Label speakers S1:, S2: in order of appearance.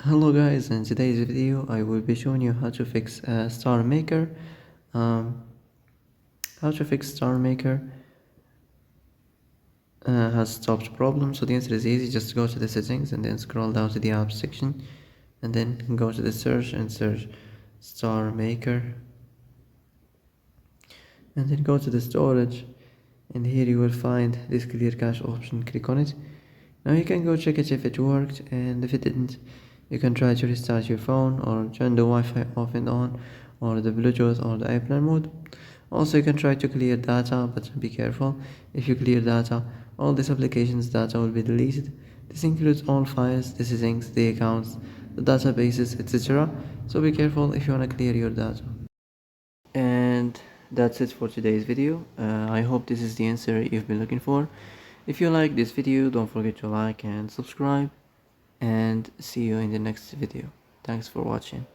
S1: Hello guys, in today's video I will be showing you how to fix Starmaker. Um, how to fix Starmaker has stopped problems. So the answer is easy. Just go to the settings and then scroll down to the apps section and then go to the search and search Starmaker and then go to the storage, and here you will find this clear cache option. Click on it. Now you can go check it if it worked, and if it didn't, you can try to restart your phone or turn the Wi-Fi off and on, or the Bluetooth or the airplane mode. Also, you can try to clear data, but be careful. If you clear data, all this application's data will be deleted. This includes all files, the settings, the accounts, the databases, etc. So be careful if you want to clear your data. And that's it for today's video. I hope this is the answer you've been looking for. If you like this video, don't forget to like and subscribe, and see you in the next video. Thanks for watching.